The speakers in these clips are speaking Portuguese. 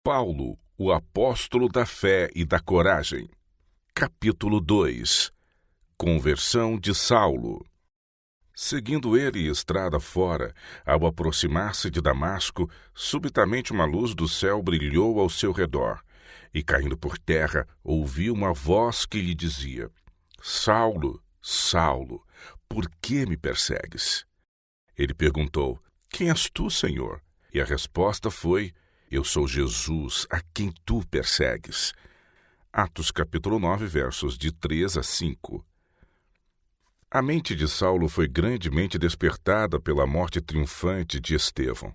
Paulo, o apóstolo da fé e da coragem. Capítulo 2. Conversão de Saulo. Seguindo ele estrada fora, ao aproximar-se de Damasco, subitamente uma luz do céu brilhou ao seu redor, e caindo por terra, ouviu uma voz que lhe dizia: Saulo, Saulo, por que me persegues? Ele perguntou: Quem és tu, Senhor? E a resposta foi: Eu sou Jesus, a quem tu persegues. Atos capítulo 9, versos de 3 a 5. A mente de Saulo foi grandemente despertada pela morte triunfante de Estevão.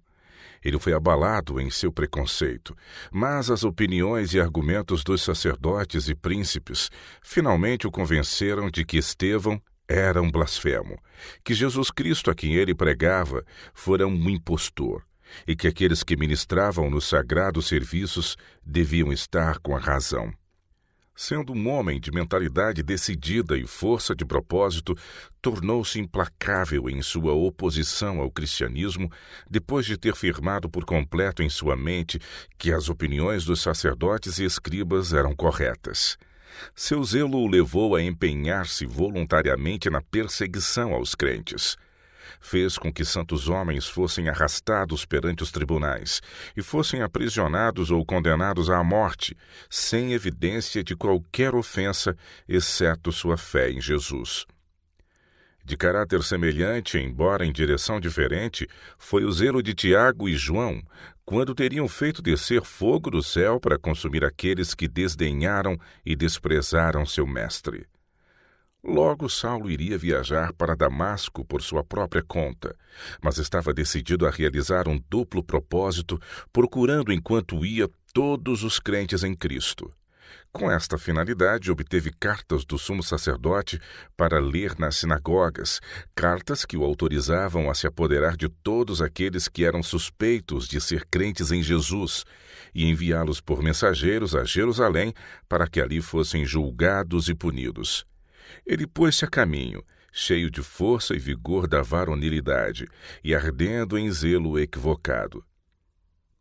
Ele foi abalado em seu preconceito, mas as opiniões e argumentos dos sacerdotes e príncipes finalmente o convenceram de que Estevão era um blasfemo, que Jesus Cristo a quem ele pregava fora um impostor, e que aqueles que ministravam nos sagrados serviços deviam estar com a razão. Sendo um homem de mentalidade decidida e força de propósito, tornou-se implacável em sua oposição ao cristianismo, depois de ter firmado por completo em sua mente que as opiniões dos sacerdotes e escribas eram corretas. Seu zelo o levou a empenhar-se voluntariamente na perseguição aos crentes. Fez com que santos homens fossem arrastados perante os tribunais e fossem aprisionados ou condenados à morte, sem evidência de qualquer ofensa, exceto sua fé em Jesus. De caráter semelhante, embora em direção diferente, foi o zelo de Tiago e João, quando teriam feito descer fogo do céu para consumir aqueles que desdenharam e desprezaram seu mestre. Logo, Saulo iria viajar para Damasco por sua própria conta, mas estava decidido a realizar um duplo propósito, procurando enquanto ia todos os crentes em Cristo. Com esta finalidade, obteve cartas do sumo sacerdote para ler nas sinagogas, cartas que o autorizavam a se apoderar de todos aqueles que eram suspeitos de ser crentes em Jesus e enviá-los por mensageiros a Jerusalém para que ali fossem julgados e punidos. Ele pôs-se a caminho, cheio de força e vigor da varonilidade, e ardendo em zelo equivocado.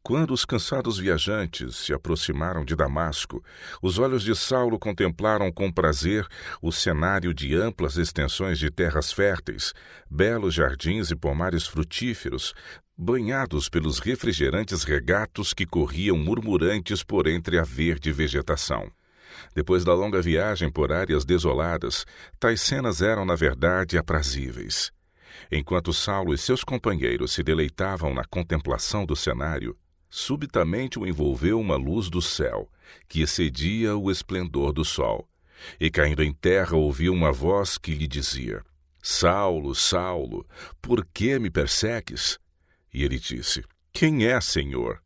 Quando os cansados viajantes se aproximaram de Damasco, os olhos de Saulo contemplaram com prazer o cenário de amplas extensões de terras férteis, belos jardins e pomares frutíferos, banhados pelos refrigerantes regatos que corriam murmurantes por entre a verde vegetação. Depois da longa viagem por áreas desoladas, tais cenas eram, na verdade, aprazíveis. Enquanto Saulo e seus companheiros se deleitavam na contemplação do cenário, subitamente o envolveu uma luz do céu, que excedia o esplendor do sol, e caindo em terra ouviu uma voz que lhe dizia: Saulo, Saulo, por que me persegues? E ele disse: Quem é, Senhor?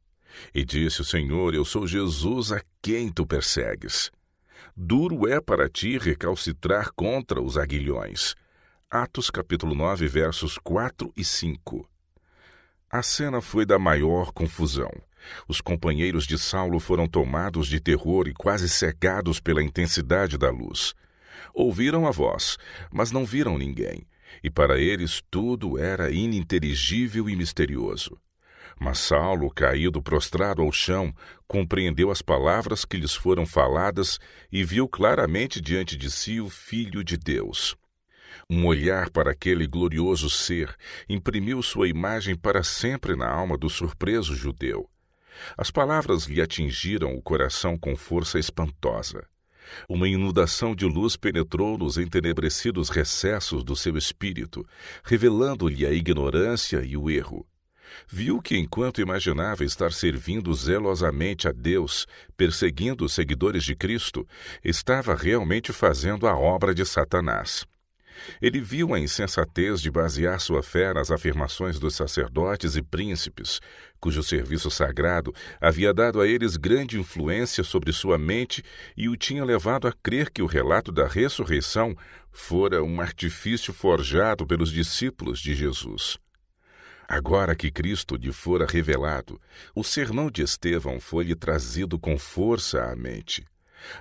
E disse o Senhor: Eu sou Jesus a quem tu persegues. Duro é para ti recalcitrar contra os aguilhões. Atos capítulo 9, versos 4 e 5. A cena foi da maior confusão. Os companheiros de Saulo foram tomados de terror e quase cegados pela intensidade da luz. Ouviram a voz, mas não viram ninguém, e para eles tudo era ininteligível e misterioso. Mas Saulo, caído prostrado ao chão, compreendeu as palavras que lhes foram faladas e viu claramente diante de si o Filho de Deus. Um olhar para aquele glorioso ser imprimiu sua imagem para sempre na alma do surpreso judeu. As palavras lhe atingiram o coração com força espantosa. Uma inundação de luz penetrou nos entenebrecidos recessos do seu espírito, revelando-lhe a ignorância e o erro. Viu que, enquanto imaginava estar servindo zelosamente a Deus, perseguindo os seguidores de Cristo, estava realmente fazendo a obra de Satanás. Ele viu a insensatez de basear sua fé nas afirmações dos sacerdotes e príncipes, cujo serviço sagrado havia dado a eles grande influência sobre sua mente e o tinha levado a crer que o relato da ressurreição fora um artifício forjado pelos discípulos de Jesus. Agora que Cristo lhe fora revelado, o sermão de Estevão foi-lhe trazido com força à mente.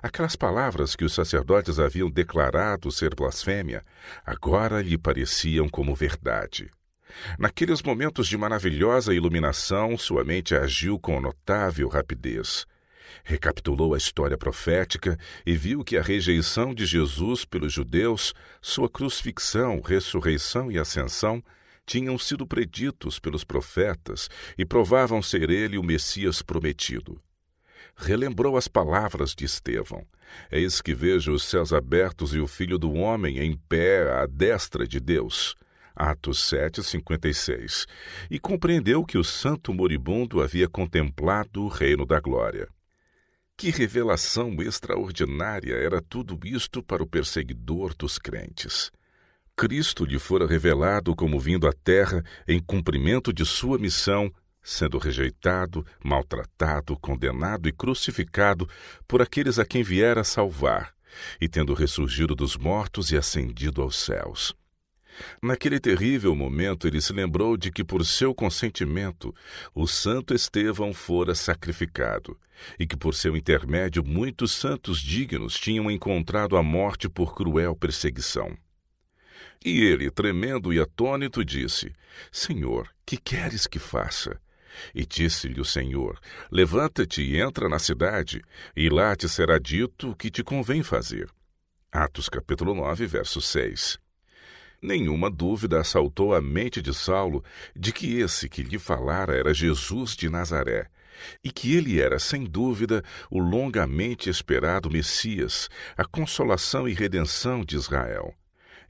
Aquelas palavras que os sacerdotes haviam declarado ser blasfêmia, agora lhe pareciam como verdade. Naqueles momentos de maravilhosa iluminação, sua mente agiu com notável rapidez. Recapitulou a história profética e viu que a rejeição de Jesus pelos judeus, sua crucifixão, ressurreição e ascensão tinham sido preditos pelos profetas e provavam ser ele o Messias prometido. Relembrou as palavras de Estevão: Eis que vejo os céus abertos e o Filho do Homem em pé à destra de Deus. Atos 7:56. E compreendeu que o santo moribundo havia contemplado o reino da glória. Que revelação extraordinária era tudo isto para o perseguidor dos crentes! Cristo lhe fora revelado como vindo à terra em cumprimento de sua missão, sendo rejeitado, maltratado, condenado e crucificado por aqueles a quem viera salvar, e tendo ressurgido dos mortos e ascendido aos céus. Naquele terrível momento, ele se lembrou de que, por seu consentimento, o santo Estevão fora sacrificado, e que, por seu intermédio, muitos santos dignos tinham encontrado a morte por cruel perseguição. E ele, tremendo e atônito, disse: Senhor, que queres que faça? E disse-lhe o Senhor: Levanta-te e entra na cidade, e lá te será dito o que te convém fazer. Atos capítulo 9, verso 6. Nenhuma dúvida assaltou a mente de Saulo de que esse que lhe falara era Jesus de Nazaré, e que ele era, sem dúvida, o longamente esperado Messias, a consolação e redenção de Israel.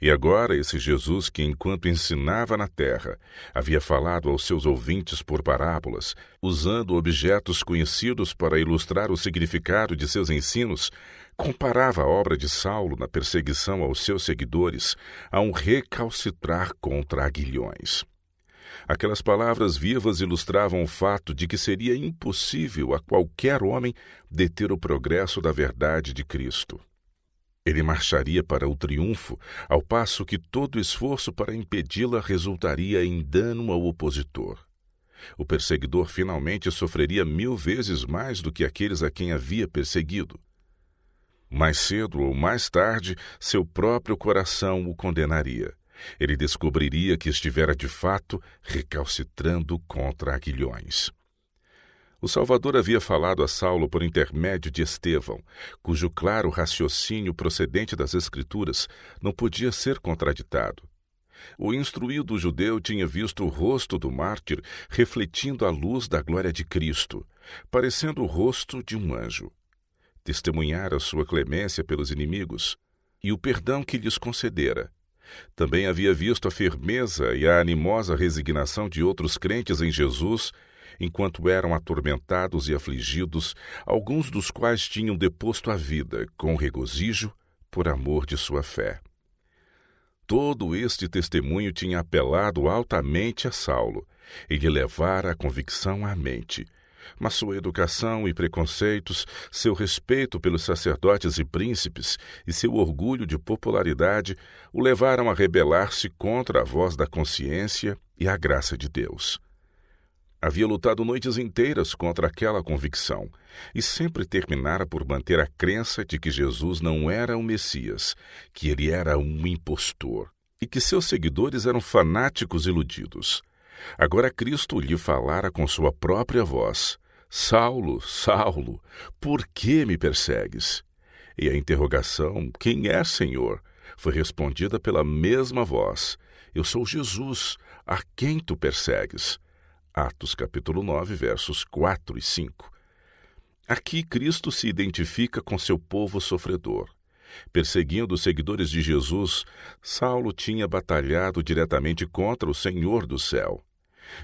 E agora esse Jesus que, enquanto ensinava na terra, havia falado aos seus ouvintes por parábolas, usando objetos conhecidos para ilustrar o significado de seus ensinos, comparava a obra de Saulo na perseguição aos seus seguidores a um recalcitrar contra aguilhões. Aquelas palavras vivas ilustravam o fato de que seria impossível a qualquer homem deter o progresso da verdade de Cristo. Ele marcharia para o triunfo, ao passo que todo esforço para impedi-la resultaria em dano ao opositor. O perseguidor finalmente sofreria 1000 vezes mais do que aqueles a quem havia perseguido. Mais cedo ou mais tarde, seu próprio coração o condenaria. Ele descobriria que estivera de fato recalcitrando contra aguilhões. O Salvador havia falado a Saulo por intermédio de Estevão, cujo claro raciocínio procedente das Escrituras não podia ser contraditado. O instruído judeu tinha visto o rosto do mártir refletindo a luz da glória de Cristo, parecendo o rosto de um anjo. Testemunhara sua clemência pelos inimigos e o perdão que lhes concedera. Também havia visto a firmeza e a animosa resignação de outros crentes em Jesus, enquanto eram atormentados e afligidos, alguns dos quais tinham deposto a vida com regozijo por amor de sua fé. Todo este testemunho tinha apelado altamente a Saulo e lhe levara a convicção à mente, mas sua educação e preconceitos, seu respeito pelos sacerdotes e príncipes e seu orgulho de popularidade o levaram a rebelar-se contra a voz da consciência e a graça de Deus. Havia lutado noites inteiras contra aquela convicção e sempre terminara por manter a crença de que Jesus não era o Messias, que ele era um impostor e que seus seguidores eram fanáticos iludidos. Agora Cristo lhe falara com sua própria voz: Saulo, Saulo, por que me persegues? E a interrogação: quem é, Senhor? Foi respondida pela mesma voz: Eu sou Jesus, a quem tu persegues? Atos capítulo 9, versos 4 e 5. Aqui Cristo se identifica com seu povo sofredor. Perseguindo os seguidores de Jesus, Saulo tinha batalhado diretamente contra o Senhor do céu.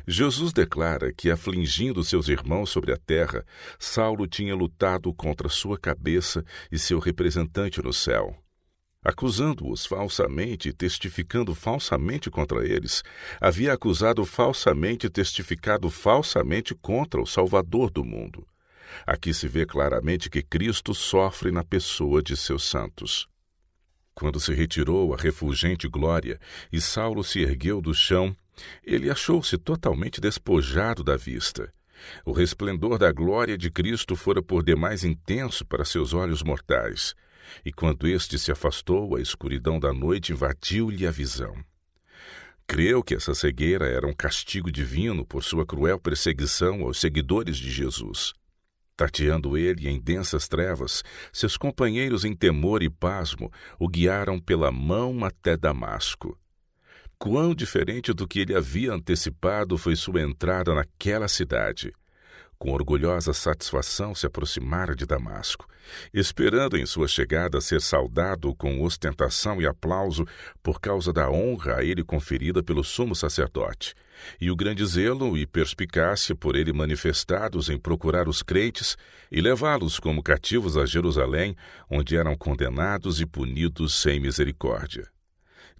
Jesus declara que, afligindo seus irmãos sobre a terra, Saulo tinha lutado contra sua cabeça e seu representante no céu. Acusando-os falsamente e testificando falsamente contra eles, havia acusado falsamente e testificado falsamente contra o Salvador do mundo. Aqui se vê claramente que Cristo sofre na pessoa de seus santos. Quando se retirou a refulgente glória e Saulo se ergueu do chão, ele achou-se totalmente despojado da vista. O resplendor da glória de Cristo fora por demais intenso para seus olhos mortais, e quando este se afastou, a escuridão da noite invadiu-lhe a visão. Creu que essa cegueira era um castigo divino por sua cruel perseguição aos seguidores de Jesus. Tateando ele em densas trevas, seus companheiros em temor e pasmo o guiaram pela mão até Damasco. Quão diferente do que ele havia antecipado foi sua entrada naquela cidade. Com orgulhosa satisfação se aproximara de Damasco, esperando em sua chegada ser saudado com ostentação e aplauso por causa da honra a ele conferida pelo sumo sacerdote, e o grande zelo e perspicácia por ele manifestados em procurar os crentes e levá-los como cativos a Jerusalém, onde eram condenados e punidos sem misericórdia.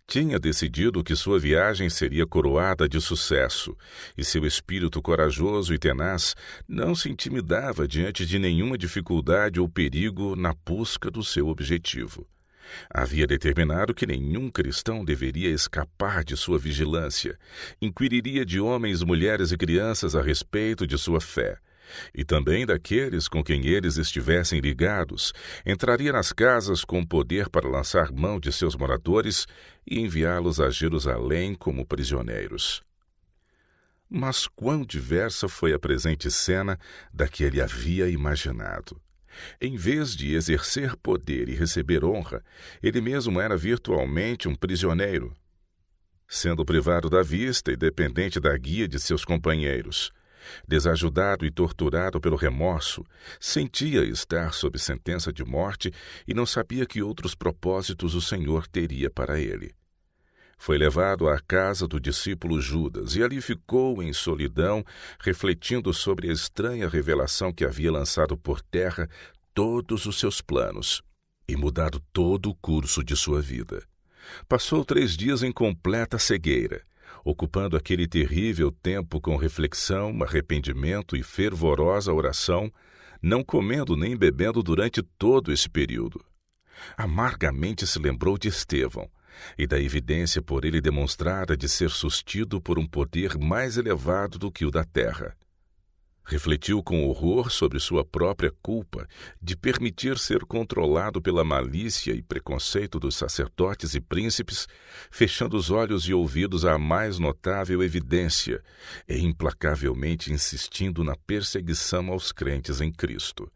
Tinha decidido que sua viagem seria coroada de sucesso, e seu espírito corajoso e tenaz não se intimidava diante de nenhuma dificuldade ou perigo na busca do seu objetivo. Havia determinado que nenhum cristão deveria escapar de sua vigilância, inquiriria de homens, mulheres e crianças a respeito de sua fé, e também daqueles com quem eles estivessem ligados, entraria nas casas com poder para lançar mão de seus moradores e enviá-los a Jerusalém como prisioneiros. Mas quão diversa foi a presente cena da que ele havia imaginado. Em vez de exercer poder e receber honra, ele mesmo era virtualmente um prisioneiro, sendo privado da vista e dependente da guia de seus companheiros. Desajudado e torturado pelo remorso, sentia estar sob sentença de morte e não sabia que outros propósitos o Senhor teria para ele. Foi levado à casa do discípulo Judas e ali ficou em solidão, refletindo sobre a estranha revelação que havia lançado por terra todos os seus planos e mudado todo o curso de sua vida. Passou 3 dias em completa cegueira, ocupando aquele terrível tempo com reflexão, arrependimento e fervorosa oração, não comendo nem bebendo durante todo esse período. Amargamente se lembrou de Estevão e da evidência por ele demonstrada de ser sustido por um poder mais elevado do que o da terra. Refletiu com horror sobre sua própria culpa de permitir ser controlado pela malícia e preconceito dos sacerdotes e príncipes, fechando os olhos e ouvidos à mais notável evidência e implacavelmente insistindo na perseguição aos crentes em Cristo.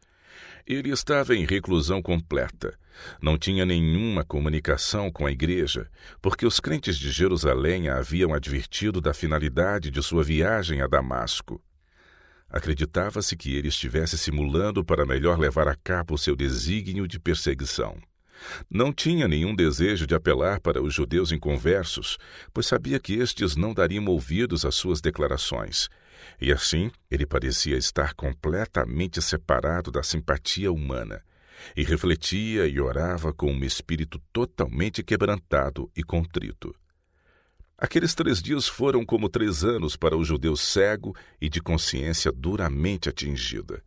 Ele estava em reclusão completa. Não tinha nenhuma comunicação com a igreja, porque os crentes de Jerusalém a haviam advertido da finalidade de sua viagem a Damasco. Acreditava-se que ele estivesse simulando para melhor levar a cabo o seu desígnio de perseguição. Não tinha nenhum desejo de apelar para os judeus inconversos, pois sabia que estes não dariam ouvidos às suas declarações. E assim, ele parecia estar completamente separado da simpatia humana, e refletia e orava com um espírito totalmente quebrantado e contrito. Aqueles 3 dias foram como 3 anos para o judeu cego e de consciência duramente atingida.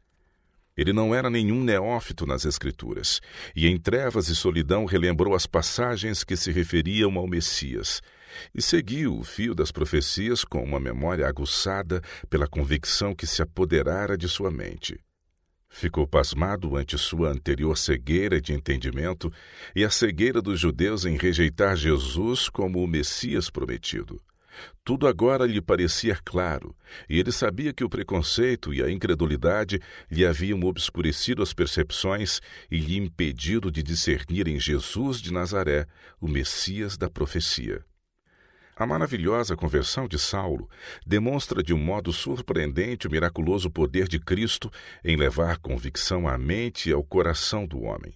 Ele não era nenhum neófito nas Escrituras, e em trevas e solidão relembrou as passagens que se referiam ao Messias, e seguiu o fio das profecias com uma memória aguçada pela convicção que se apoderara de sua mente. Ficou pasmado ante sua anterior cegueira de entendimento e a cegueira dos judeus em rejeitar Jesus como o Messias prometido. Tudo agora lhe parecia claro, e ele sabia que o preconceito e a incredulidade lhe haviam obscurecido as percepções e lhe impedido de discernir em Jesus de Nazaré o Messias da profecia. A maravilhosa conversão de Saulo demonstra de um modo surpreendente o miraculoso poder de Cristo em levar convicção à mente e ao coração do homem.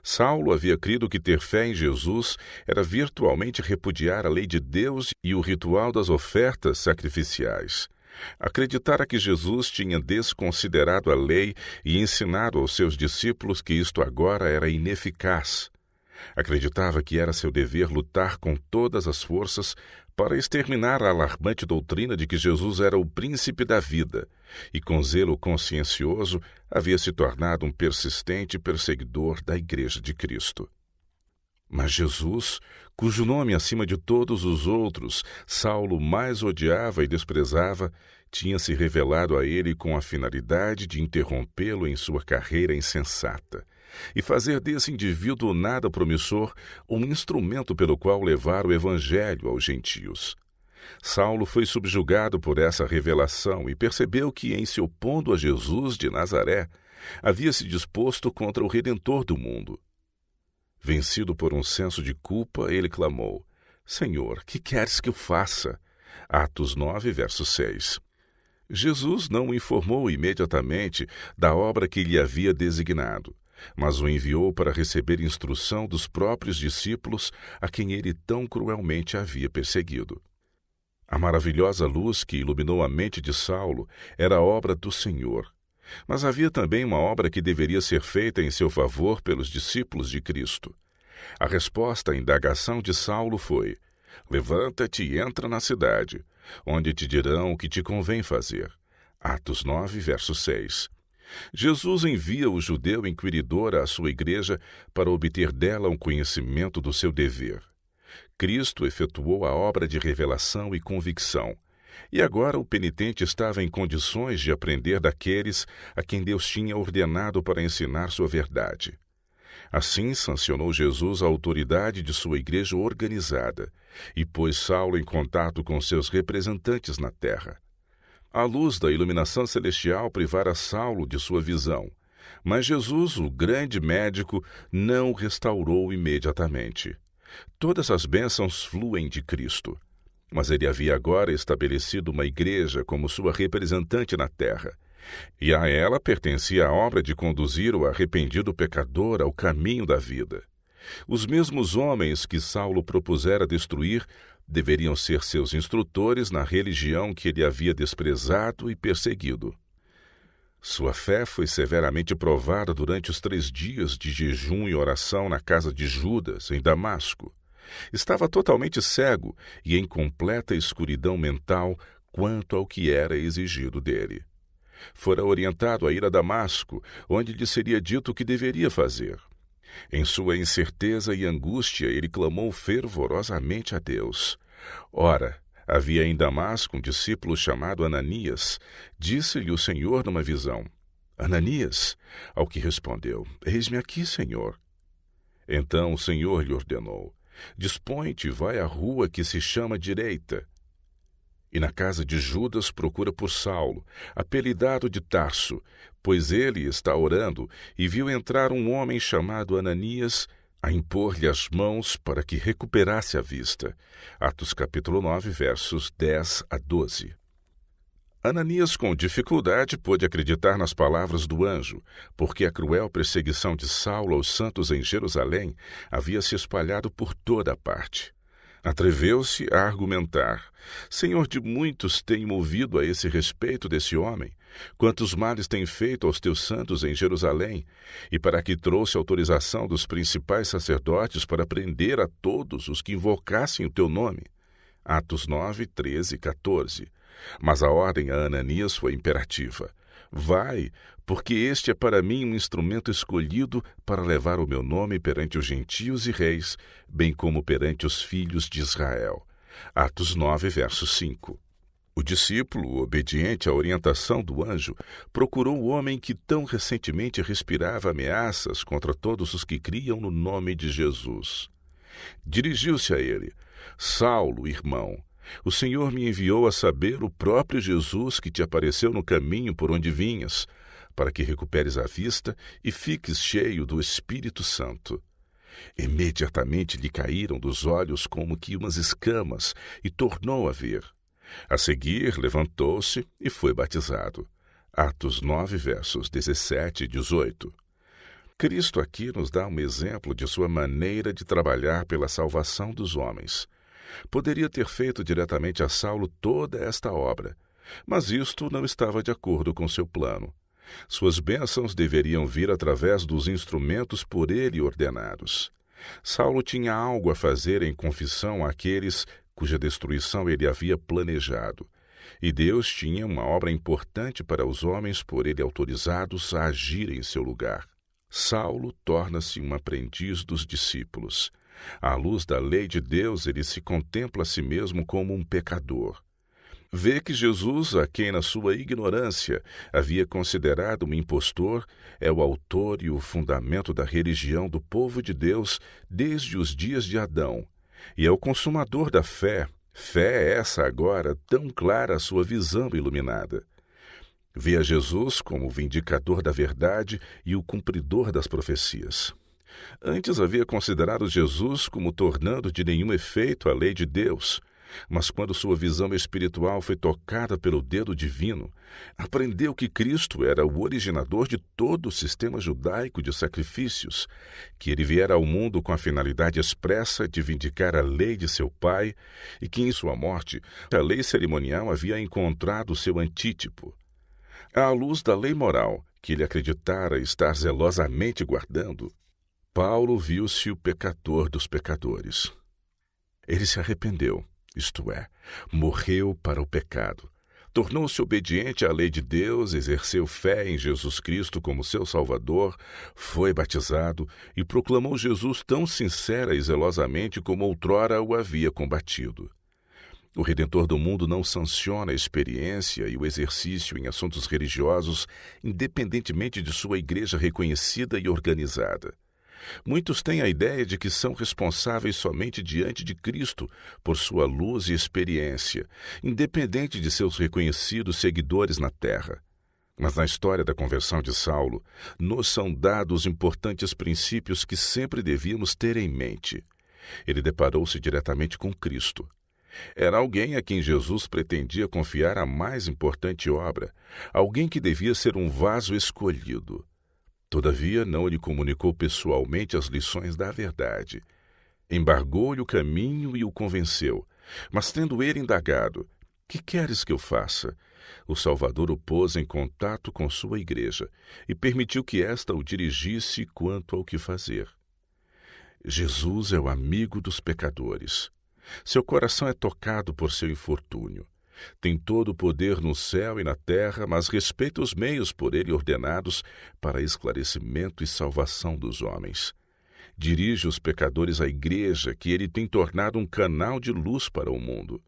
Saulo havia crido que ter fé em Jesus era virtualmente repudiar a lei de Deus e o ritual das ofertas sacrificiais. Acreditara que Jesus tinha desconsiderado a lei e ensinado aos seus discípulos que isto agora era ineficaz. Acreditava que era seu dever lutar com todas as forças para exterminar a alarmante doutrina de que Jesus era o príncipe da vida, e com zelo consciencioso havia se tornado um persistente perseguidor da Igreja de Cristo. Mas Jesus, cujo nome acima de todos os outros Saulo mais odiava e desprezava, tinha se revelado a ele com a finalidade de interrompê-lo em sua carreira insensata e fazer desse indivíduo nada promissor um instrumento pelo qual levar o Evangelho aos gentios. Saulo foi subjugado por essa revelação e percebeu que, em se opondo a Jesus de Nazaré, havia se disposto contra o Redentor do mundo. Vencido por um senso de culpa, ele clamou: Senhor, que queres que eu faça? Atos 9, verso 6. Jesus não o informou imediatamente da obra que lhe havia designado, mas o enviou para receber instrução dos próprios discípulos a quem ele tão cruelmente havia perseguido. A maravilhosa luz que iluminou a mente de Saulo era obra do Senhor, mas havia também uma obra que deveria ser feita em seu favor pelos discípulos de Cristo. A resposta à indagação de Saulo foi: levanta-te e entra na cidade, onde te dirão o que te convém fazer. Atos 9, verso 6. Jesus envia o judeu inquiridor à sua igreja para obter dela um conhecimento do seu dever. Cristo efetuou a obra de revelação e convicção, e agora o penitente estava em condições de aprender daqueles a quem Deus tinha ordenado para ensinar sua verdade. Assim sancionou Jesus a autoridade de sua igreja organizada e pôs Saulo em contato com seus representantes na terra. A luz da iluminação celestial privara Saulo de sua visão, mas Jesus, o grande médico, não o restaurou imediatamente. Todas as bênçãos fluem de Cristo, mas ele havia agora estabelecido uma igreja como sua representante na terra, e a ela pertencia a obra de conduzir o arrependido pecador ao caminho da vida. Os mesmos homens que Saulo propusera destruir deveriam ser seus instrutores na religião que ele havia desprezado e perseguido. Sua fé foi severamente provada durante os 3 dias de jejum e oração na casa de Judas, em Damasco. Estava totalmente cego e em completa escuridão mental quanto ao que era exigido dele. Fora orientado a ir a Damasco, onde lhe seria dito o que deveria fazer. Em sua incerteza e angústia, ele clamou fervorosamente a Deus. Ora, havia em Damasco um discípulo chamado Ananias. Disse-lhe o Senhor numa visão: Ananias, ao que respondeu: Eis-me aqui, Senhor. Então o Senhor lhe ordenou: Dispõe-te e vai à rua que se chama Direita. E na casa de Judas procura por Saulo, apelidado de Tarso, pois ele está orando e viu entrar um homem chamado Ananias a impor-lhe as mãos para que recuperasse a vista. Atos capítulo 9, versos 10 a 12. Ananias, com dificuldade, pôde acreditar nas palavras do anjo, porque a cruel perseguição de Saulo aos santos em Jerusalém havia se espalhado por toda a parte. Atreveu-se a argumentar: Senhor, de muitos tenho ouvido a esse respeito desse homem, quantos males tem feito aos teus santos em Jerusalém, e para que trouxe autorização dos principais sacerdotes para prender a todos os que invocassem o teu nome. Atos 9, 13 e 14. Mas a ordem a Ananias foi imperativa: vai, porque este é para mim um instrumento escolhido para levar o meu nome perante os gentios e reis, bem como perante os filhos de Israel. Atos 9, verso 5. O discípulo, obediente à orientação do anjo, procurou o homem que tão recentemente respirava ameaças contra todos os que criam no nome de Jesus. Dirigiu-se a ele: Saulo, irmão, o Senhor me enviou a saber o próprio Jesus que te apareceu no caminho por onde vinhas, para que recuperes a vista e fiques cheio do Espírito Santo. Imediatamente lhe caíram dos olhos como que umas escamas e tornou a ver. A seguir, levantou-se e foi batizado. Atos 9, versos 17 e 18. Cristo aqui nos dá um exemplo de sua maneira de trabalhar pela salvação dos homens. Poderia ter feito diretamente a Saulo toda esta obra, mas isto não estava de acordo com seu plano. Suas bênçãos deveriam vir através dos instrumentos por ele ordenados. Saulo tinha algo a fazer em confissão àqueles cuja destruição ele havia planejado, e Deus tinha uma obra importante para os homens por ele autorizados a agir em seu lugar. Saulo torna-se um aprendiz dos discípulos. À luz da lei de Deus, ele se contempla a si mesmo como um pecador. Vê que Jesus, a quem na sua ignorância havia considerado um impostor, é o autor e o fundamento da religião do povo de Deus desde os dias de Adão, e é o consumador da fé, Fé é essa agora tão clara a sua visão iluminada. Vê a Jesus como o vindicador da verdade e o cumpridor das profecias. Antes havia considerado Jesus como tornando de nenhum efeito a lei de Deus, mas quando sua visão espiritual foi tocada pelo dedo divino, aprendeu que Cristo era o originador de todo o sistema judaico de sacrifícios, que ele viera ao mundo com a finalidade expressa de vindicar a lei de seu Pai e que em sua morte a lei cerimonial havia encontrado seu antítipo. À luz da lei moral, que ele acreditara estar zelosamente guardando, Paulo viu-se o pecador dos pecadores. Ele se arrependeu, isto é, morreu para o pecado. Tornou-se obediente à lei de Deus, exerceu fé em Jesus Cristo como seu Salvador, foi batizado e proclamou Jesus tão sincera e zelosamente como outrora o havia combatido. O Redentor do mundo não sanciona a experiência e o exercício em assuntos religiosos, independentemente de sua igreja reconhecida e organizada. Muitos têm a ideia de que são responsáveis somente diante de Cristo por sua luz e experiência, independente de seus reconhecidos seguidores na terra. Mas na história da conversão de Saulo, nos são dados importantes princípios que sempre devíamos ter em mente. Ele deparou-se diretamente com Cristo. Era alguém a quem Jesus pretendia confiar a mais importante obra, alguém que devia ser um vaso escolhido. Todavia, não lhe comunicou pessoalmente as lições da verdade. Embargou-lhe o caminho e o convenceu. Mas tendo ele indagado, que queres que eu faça? O Salvador o pôs em contato com sua igreja e permitiu que esta o dirigisse quanto ao que fazer. Jesus é o amigo dos pecadores. Seu coração é tocado por seu infortúnio. Tem todo o poder no céu e na terra, mas respeita os meios por ele ordenados para esclarecimento e salvação dos homens. Dirige os pecadores à igreja, que ele tem tornado um canal de luz para o mundo.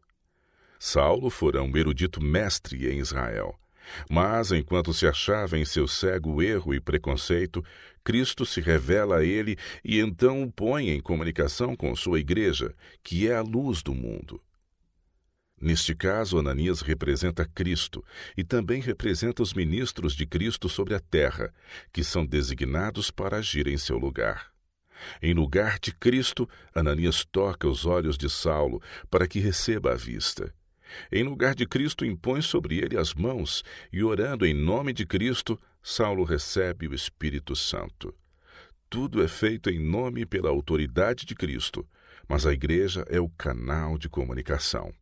Saulo fora um erudito mestre em Israel. Mas, enquanto se achava em seu cego erro e preconceito, Cristo se revela a ele e então o põe em comunicação com sua igreja, que é a luz do mundo. Neste caso, Ananias representa Cristo e também representa os ministros de Cristo sobre a terra, que são designados para agir em seu lugar. Em lugar de Cristo, Ananias toca os olhos de Saulo para que receba a vista. Em lugar de Cristo, impõe sobre ele as mãos e, orando em nome de Cristo, Saulo recebe o Espírito Santo. Tudo é feito em nome e pela autoridade de Cristo, mas a igreja é o canal de comunicação.